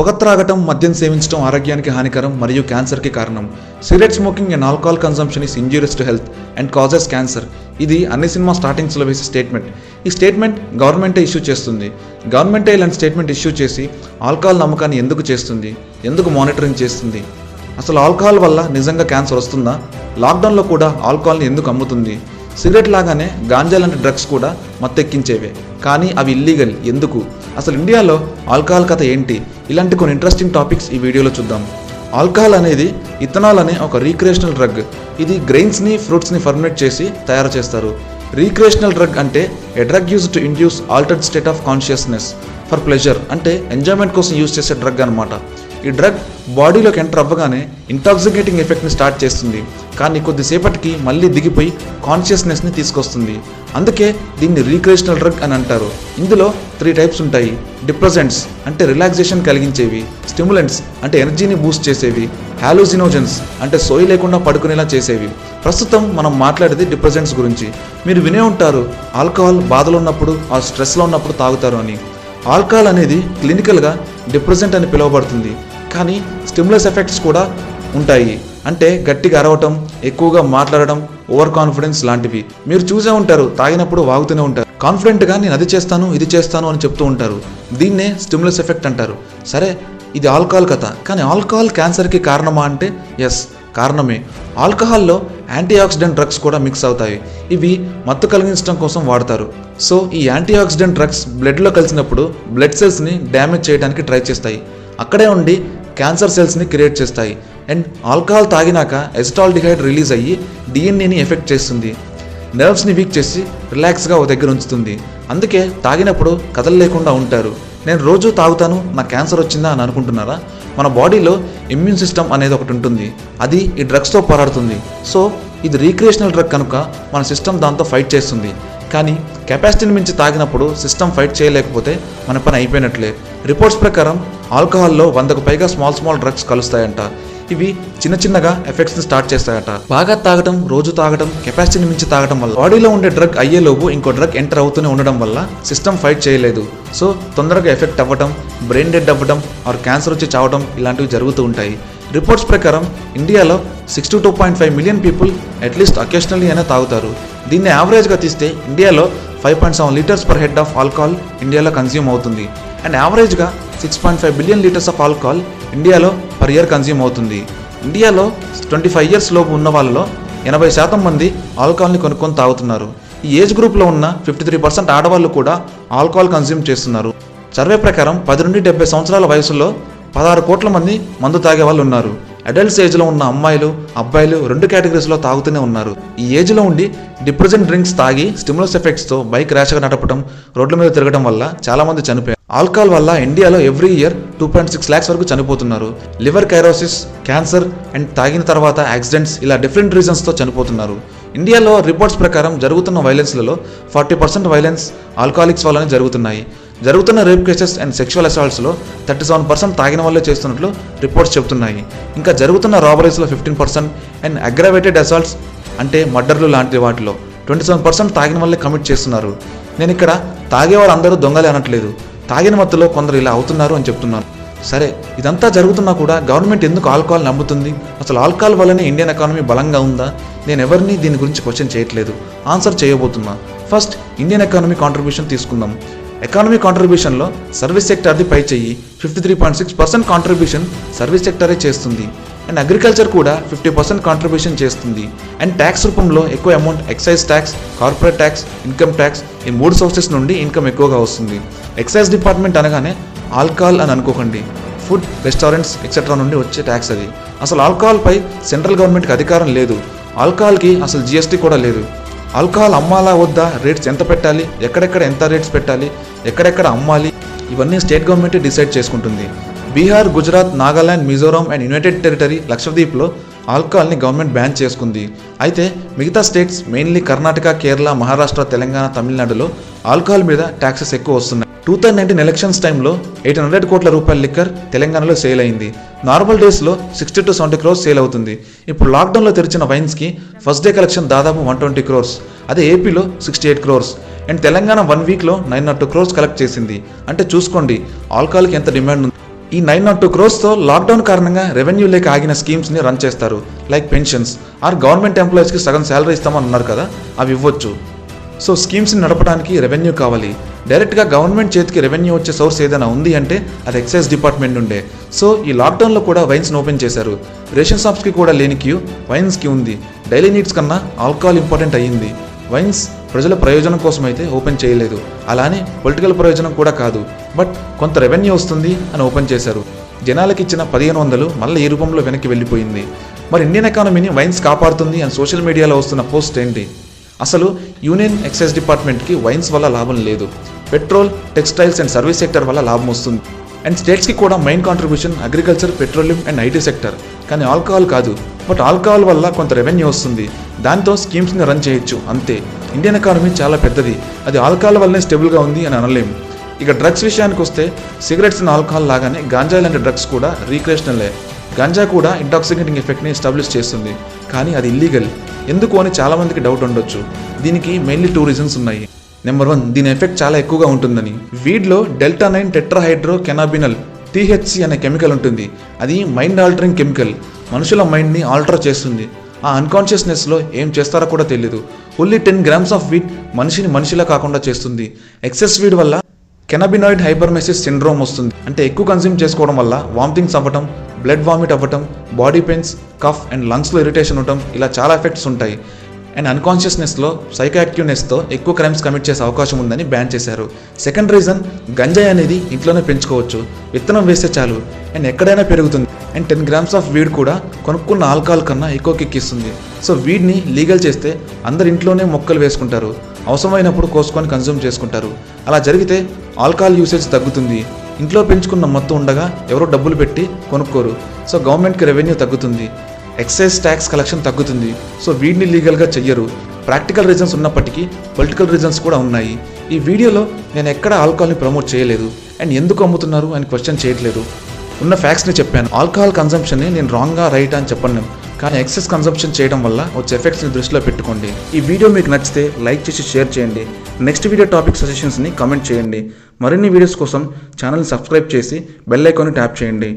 పొగ త్రాగటం, మద్యం సేవించడం ఆరోగ్యానికి హానికరం మరియు క్యాన్సర్కి కారణం. Cigarette smoking and alcohol consumption is injurious to health and causes cancer. ఇది అన్ని సినిమా స్టార్టింగ్స్లో వేసే స్టేట్మెంట్. ఈ స్టేట్మెంట్ గవర్నమెంటే ఇష్యూ చేస్తుంది. గవర్నమెంటే ఇలాంటి స్టేట్మెంట్ ఇష్యూ చేసి ఆల్కహాల్ నమ్మకాన్ని ఎందుకు చేస్తుంది, ఎందుకు మానిటరింగ్ చేస్తుంది, అసలు ఆల్కహాల్ వల్ల నిజంగా క్యాన్సర్ వస్తుందా, లాక్డౌన్లో కూడా ఆల్కహాల్ని ఎందుకు అమ్ముతుంది, సిగరెట్ లాగానే గాంజా లాంటి డ్రగ్స్ కూడా మత్తెక్కించేవే, కానీ అవి ఇల్లీగల్ ఎందుకు, అసలు ఇండియాలో ఆల్కహాల్ కథ ఏంటి, ఇలాంటి కొన్ని ఇంట్రెస్టింగ్ టాపిక్స్ ఈ వీడియోలో చూద్దాం. ఆల్కహాల్ అనేది ఇథనాల్ అనే ఒక రీక్రియేషనల్ డ్రగ్. ఇది గ్రెయిన్స్ని, ఫ్రూట్స్ని ఫర్మినేట్ చేసి తయారు చేస్తారు. రీక్రియేషనల్ డ్రగ్ అంటే a drug use to induce altered state of consciousness for pleasure, అంటే ఎంజాయ్మెంట్ కోసం యూజ్ చేసే డ్రగ్ అనమాట. ఈ డ్రగ్ బాడీలోకి ఎంటర్ అవ్వగానే ఇంటాక్సికేటింగ్ ఎఫెక్ట్ని స్టార్ట్ చేస్తుంది, కానీ కొద్దిసేపటికి మళ్ళీ దిగిపోయి కాన్షియస్నెస్ని తీసుకొస్తుంది. అందుకే దీన్ని రీక్రియేషనల్ డ్రగ్ అని అంటారు. ఇందులో 3 టైప్స్ ఉంటాయి. డిప్రెసెంట్స్ అంటే రిలాక్సేషన్ కలిగించేవి, స్టిమ్యులెంట్స్ అంటే ఎనర్జీని బూస్ట్ చేసేవి, హాలూసినోజన్స్ అంటే సోయి లేకుండా పడుకునేలా చేసేవి. ప్రస్తుతం మనం మాట్లాడేది డిప్రెసెంట్స్ గురించి. మీరు వినే ఉంటారు ఆల్కహాల్ బాధలో ఉన్నప్పుడు ఆ స్ట్రెస్లో ఉన్నప్పుడు తాగుతారు అని. ఆల్కహాల్ అనేది క్లినికల్గా డిప్రెసెంట్ అని పిలువబడుతుంది, కానీ స్టిమ్యులస్ ఎఫెక్ట్స్ కూడా ఉంటాయి. అంటే గట్టిగా అరవటం, ఎక్కువగా మాట్లాడడం, ఓవర్ కాన్ఫిడెన్స్ లాంటివి. మీరు చూసే ఉంటారు తాగినప్పుడు వాగుతూనే ఉంటారు, కాన్ఫిడెంట్గా నేను అది చేస్తాను ఇది చేస్తాను అని చెప్తూ ఉంటారు. దీన్నే స్టిమ్యులస్ ఎఫెక్ట్ అంటారు. సరే, ఇది ఆల్కహాల్ కథ, కానీ ఆల్కహాల్ క్యాన్సర్కి కారణమా అంటే ఎస్, కారణమే. ఆల్కహాల్లో యాంటీ ఆక్సిడెంట్ డ్రగ్స్ కూడా మిక్స్ అవుతాయి. ఇవి మత్తు కలిగించడం కోసం వాడతారు. సో ఈ యాంటీ ఆక్సిడెంట్ డ్రగ్స్ బ్లడ్లో కలిసినప్పుడు బ్లడ్ సెల్స్ని డ్యామేజ్ చేయడానికి ట్రై చేస్తాయి. అక్కడే ఉండి క్యాన్సర్ సెల్స్ని క్రియేట్ చేస్తాయి. అండ్ ఆల్కహాల్ తాగినాక ఎసిటాల్డిహైడ్ రిలీజ్ అయ్యి డిఎన్ఏని ఎఫెక్ట్ చేస్తుంది, నర్వ్స్ని వీక్ చేసి రిలాక్స్గా ఒక దగ్గర ఉంచుతుంది. అందుకే తాగినప్పుడు కదలలేకుండా ఉంటారు. నేను రోజు తాగుతాను, నాకు క్యాన్సర్ వచ్చిందా అని అనుకుంటున్నారా? మన బాడీలో ఇమ్యూన్ సిస్టమ్ అనేది ఒకటి ఉంటుంది, అది ఈ డ్రగ్స్తో పోరాడుతుంది. సో ఇది రీక్రియేషనల్ డ్రగ్ కనుక మన సిస్టమ్ దాంతో ఫైట్ చేస్తుంది. కానీ కెపాసిటీని మించి తాగినప్పుడు సిస్టమ్ ఫైట్ చేయలేకపోతే మన పని అయిపోయినట్లే. రిపోర్ట్స్ ప్రకారం ఆల్కహాల్లో 100కు పైగా స్మాల్ డ్రగ్స్ కలుస్తాయంట. ఇవి చిన్నగా ఎఫెక్ట్స్ని స్టార్ట్ చేస్తాయట. బాగా తాగడం, రోజు తాగడం, కెపాసిటీని మించి తాగడం వల్ల బాడీలో ఉండే డ్రగ్ అయ్యేలోపు ఇంకో డ్రగ్ ఎంటర్ అవుతూనే ఉండడం వల్ల సిస్టమ్ ఫైట్ చేయలేదు. సో తొందరగా ఎఫెక్ట్ అవ్వడం, బ్రెయిన్ డెడ్ అవ్వడం ఆర్ క్యాన్సర్ వచ్చి చావడం ఇలాంటివి జరుగుతూ ఉంటాయి. రిపోర్ట్స్ ప్రకారం ఇండియాలో 62.5 మిలియన్ పీపుల్ అట్లీస్ట్ అకేషనల్లీ అయినా తాగుతారు. దీన్ని యావరేజ్గా తీస్తే ఇండియాలో 5.7 litres per head of alcohol ఇండియాలో కన్స్యూమ్ అవుతుంది. అండ్ యావరేజ్గా 6.5 బిలియన్ లీటర్స్ ఆఫ్ ఆల్కహాల్ ఇండియాలో పర్ ఇయర్ కన్స్యూమ్ అవుతుంది. ఇండియాలో 25 ఇయర్స్ లోపు ఉన్న వాళ్ళలో 80% మంది ఆల్కహాల్ని కొనుక్కొని తాగుతున్నారు. ఈ ఏజ్ గ్రూప్లో ఉన్న 53% ఆడవాళ్ళు కూడా ఆల్కహాల్ కన్స్యూమ్ చేస్తున్నారు. సర్వే ప్రకారం 10 నుండి 70 సంవత్సరాల వయసులో 16 కోట్ల మంది మందు తాగే వాళ్ళు ఉన్నారు. అడల్ట్స్ ఏజ్లో ఉన్న అమ్మాయిలు, అబ్బాయిలు 2 కేటగిరీస్లో తాగుతూనే ఉన్నారు. ఈ ఏజ్లో ఉండి డిప్రెసెంట్ డ్రింక్స్ తాగి స్టిమ్యులస్ ఎఫెక్ట్స్తో బైక్ ర్యాష్గా నడపడం, రోడ్ల మీద తిరగడం వల్ల చాలామంది చనిపోయారు. ఆల్కహాల్ వల్ల ఇండియాలో ఎవ్రీ ఇయర్ 2.6 lakhs వరకు చనిపోతున్నారు. లివర్ కైరోసిస్, క్యాన్సర్ అండ్ తాగిన తర్వాత యాక్సిడెంట్స్ ఇలా డిఫరెంట్ రీజన్స్తో చనిపోతున్నారు. ఇండియాలో రిపోర్ట్స్ ప్రకారం జరుగుతున్న వైలెన్స్లలో 40% వైలెన్స్ ఆల్కహాలిక్స్ వల్లనే జరుగుతున్నాయి. జరుగుతున్న రేప్ కేసెస్ అండ్ సెక్షువల్ అసాల్ట్స్లో 37% తాగిన వల్లే చేస్తున్నట్లు రిపోర్ట్స్ చెబుతున్నాయి. ఇంకా జరుగుతున్న రాబరీస్లో 15% అండ్ అగ్రావేటెడ్ అసాల్ట్స్ అంటే మర్డర్లు లాంటి వాటిలో 27% తాగిన వల్లే కమిట్ చేస్తున్నారు. నేను ఇక్కడ తాగే వాళ్ళందరూ దొంగలే అనట్లేదు, తాగిన మత్తులో కొందరు ఇలా అవుతున్నారు అని చెప్తున్నారు. సరే, ఇదంతా జరుగుతున్నా కూడా గవర్నమెంట్ ఎందుకు ఆల్కహాల్ నమ్ముతుంది? అసలు ఆల్కహాల్ వల్లనే ఇండియన్ ఎకానమీ బలంగా ఉందా? నేను ఎవరిని దీని గురించి క్వశ్చన్ చేయట్లేదు, ఆన్సర్ చేయబోతున్నా. ఫస్ట్ ఇండియన్ ఎకానమీ కాంట్రిబ్యూషన్ తీసుకుందాం. ఎకానమీ కాంట్రిబ్యూషన్లో సర్వీస్ సెక్టార్ది పై చెయ్యి. 53.6% కాంట్రిబ్యూషన్ సర్వీస్ సెక్టరే చేస్తుంది. అండ్ అగ్రికల్చర్ కూడా 50% కాంట్రిబ్యూషన్ చేస్తుంది. అండ్ ట్యాక్స్ రూపంలో ఎక్కువ amount excise tax, corporate tax, income tax ఈ 3 సోర్సెస్ నుండి ఇన్కమ్ ఎక్కువగా వస్తుంది. ఎక్సైజ్ డిపార్ట్మెంట్ అనగానే ఆల్కహాల్ అని అనుకోకండి, ఫుడ్, రెస్టారెంట్స్ ఎక్సెట్రా నుండి వచ్చే ట్యాక్స్ అది. అసలు ఆల్కహాల్పై సెంట్రల్ గవర్నమెంట్కి అధికారం లేదు. ఆల్కహాల్కి అసలు జిఎస్టీ కూడా లేదు. ఆల్కహాల్ అమ్మాలా వద్దా, రేట్స్ ఎంత పెట్టాలి, ఎక్కడెక్కడ ఎంత రేట్స్ పెట్టాలి, ఎక్కడెక్కడ అమ్మాలి, ఇవన్నీ స్టేట్ గవర్నమెంట్ డిసైడ్ చేసుకుంటుంది. Bihar, Gujarat, Nagaland, Mizoram and united territory, లక్షద్వీప్లో ఆల్కహాల్ని గవర్నమెంట్ బ్యాన్ చేసుకుంది. అయితే మిగతా స్టేట్స్ మెయిన్లీ కర్ణాటక, కేరళ, మహారాష్ట్ర, తెలంగాణ, తమిళనాడులో ఆల్కహాల్ మీద ట్యాక్సెస్ ఎక్కువ వస్తున్నాయి. 2019 ఎలక్షన్స్ టైంలో 1800 కోట్ల రూపాయల లిక్కర్ తెలంగాణలో సేల్ అయింది. నార్మల్ డేస్లో 60 to 70 crores సేల్ అవుతుంది. ఇప్పుడు లాక్డౌన్లో తెరిచిన వైన్స్కి ఫస్ట్ డే కలెక్షన్ దాదాపు 120 crores, అదే ఏపీలో 68 crores అండ్ తెలంగాణ 1 వీక్లో 902 crores కలెక్ట్ చేసింది. అంటే చూసుకోండి ఆల్కహాల్కి ఎంత డిమాండ్ ఉంది. ఈ 902 క్రోర్స్తో లాక్డౌన్ కారణంగా రెవెన్యూ లేక ఆగిన స్కీమ్స్ని రన్ చేస్తారు. లైక్ పెన్షన్స్ ఆర్ గవర్నమెంట్ ఎంప్లాయీస్కి సగం శాలరీ ఇస్తామని అన్నారు కదా, అవి ఇవ్వచ్చు. సో స్కీమ్స్ని నడపడానికి రెవెన్యూ కావాలి. డైరెక్ట్గా గవర్నమెంట్ చేతికి రెవెన్యూ వచ్చే సోర్స్ ఏదైనా ఉంది అంటే అది ఎక్సైజ్ డిపార్ట్మెంట్ నుండే. సో ఈ లాక్డౌన్లో కూడా వైన్స్ని ఓపెన్ చేశారు. రేషన్ షాప్స్కి కూడా లేని క్యూ వైన్స్కి ఉంది. డైలీ నీడ్స్ కన్నా ఆల్కహాల్ ఇంపార్టెంట్ అయ్యింది. వైన్స్ ప్రజల ప్రయోజనం కోసం అయితే ఓపెన్ చేయలేదు, అలానే పొలిటికల్ ప్రయోజనం కూడా కాదు. బట్ కొంత రెవెన్యూ వస్తుంది అని ఓపెన్ చేశారు. జనాలకి ఇచ్చిన 1500 మళ్ళీ ఈ రూపంలో వెనక్కి వెళ్ళిపోయింది. మరి ఇండియన్ ఎకానమీని వైన్స్ కాపాడుతుంది అని సోషల్ మీడియాలో వస్తున్న పోస్ట్ ఏంటి? అసలు యూనియన్ ఎక్సైజ్ డిపార్ట్మెంట్కి వైన్స్ వల్ల లాభం లేదు. Petrol, textiles and service sector వల్ల లాభం వస్తుంది. అండ్ స్టేట్స్కి కూడా main contribution agriculture, petroleum and IT sector. కానీ ఆల్కహాల్ కాదు. బట్ ఆల్కహాల్ వల్ల కొంత రెవెన్యూ వస్తుంది, దాంతో స్కీమ్స్ని రన్ చేయొచ్చు అంతే. ఇండియన్ ఎకానమీ చాలా పెద్దది, అది ఆల్కహాల్ వల్లనే స్టేబుల్గా ఉంది అని అనలేము. ఇక డ్రగ్స్ విషయానికి వస్తే సిగరెట్స్ అండ్ ఆల్కహాల్ లాగానే గాంజా లాంటి డ్రగ్స్ కూడా రీక్రియేషనలే. గాంజా కూడా ఇంటాక్సికేటింగ్ ఎఫెక్ట్ని ఎస్టాబ్లిష్ చేస్తుంది, కానీ అది ఇల్లీగల్. ఎందుకు అని చాలామందికి డౌట్ ఉండొచ్చు. దీనికి మెయిన్లీ 2 రీజన్స్ ఉన్నాయి. నెంబర్ 1, దీని ఎఫెక్ట్ చాలా ఎక్కువగా ఉంటుందని. వీడ్లో డెల్టా-9 టెట్రాహైడ్రో కెనాబినల్ THC అనే కెమికల్ ఉంటుంది. అది మైండ్ ఆల్టరింగ్ కెమికల్. మనుషుల మైండ్ని ఆల్టర్ చేస్తుంది. ఆ అన్కాన్షియస్నెస్లో ఏం చేస్తారో కూడా తెలియదు. ఓన్లీ 10 grams ఆఫ్ వీడ్ మనిషిని మనిషిలా కాకుండా చేస్తుంది. ఎక్సెస్ వీడ్ వల్ల కెనబినాయిడ్ హైపర్మెసిస్ సిండ్రోమ్ వస్తుంది. అంటే ఎక్కువ కన్స్యూమ్ చేసుకోవడం వల్ల వామిటింగ్స్ అవ్వటం, బ్లడ్ వామిట్ అవ్వటం, బాడీ పెయిన్స్, కఫ్ అండ్ లంగ్స్లో ఇరిటేషన్ ఉండటం, ఇలా చాలా ఎఫెక్ట్స్ ఉంటాయి. అండ్ అన్కాన్షియస్నెస్లో సైకోయాక్టివ్నెస్తో ఎక్కువ క్రైమ్స్ కమిట్ చేసే అవకాశం ఉందని బ్యాన్ చేశారు. సెకండ్ రీజన్, గంజాయి అనేది ఇంట్లోనే పెంచుకోవచ్చు. విత్తనం వేస్తే చాలు అండ్ ఎక్కడైనా పెరుగుతుంది. అండ్ 10 grams ఆఫ్ వీడ్ కూడా కొనుక్కున్న ఆల్కహాల్ కన్నా ఎక్కువ కిక్కిస్తుంది. సో వీడ్ని లీగల్ చేస్తే అందరు ఇంట్లోనే మొక్కలు వేసుకుంటారు, అవసరమైనప్పుడు కోసుకొని కన్జ్యూమ్ చేసుకుంటారు. అలా జరిగితే ఆల్కహాల్ యూసేజ్ తగ్గుతుంది. ఇంట్లో పెంచుకున్న మొత్తం ఉండగా ఎవరో డబ్బులు పెట్టి కొనుక్కోరు. సో గవర్నమెంట్కి రెవెన్యూ తగ్గుతుంది, ఎక్సైజ్ ట్యాక్స్ కలెక్షన్ తగ్గుతుంది. సో వీడిని లీగల్గా చెయ్యరు. ప్రాక్టికల్ రీజన్స్ ఉన్నప్పటికీ పొలిటికల్ రీజన్స్ కూడా ఉన్నాయి. ఈ వీడియోలో నేను ఎక్కడ ఆల్కహాల్ని ప్రమోట్ చేయలేదు అండ్ ఎందుకు అమ్ముతున్నారు అని క్వశ్చన్ చేయట్లేదు. ఉన్న ఫ్యాక్ట్స్ని చెప్పాను. ఆల్కహాల్ కన్సంప్షన్ని నేను రాంగ్గా రైట్ అని చెప్పను, కానీ ఎక్సెస్ కన్సంప్షన్ చేయడం వల్ల వచ్చే ఎఫెక్ట్స్ని దృష్టిలో పెట్టుకోండి. ఈ వీడియో మీకు నచ్చితే లైక్ చేసి షేర్ చేయండి. నెక్స్ట్ వీడియో టాపిక్ సజెషన్స్ని కామెంట్ చేయండి. మరిన్ని వీడియోస్ కోసం ఛానల్ని సబ్స్క్రైబ్ చేసి బెల్ ఐకాన్ని ట్యాప్ చేయండి.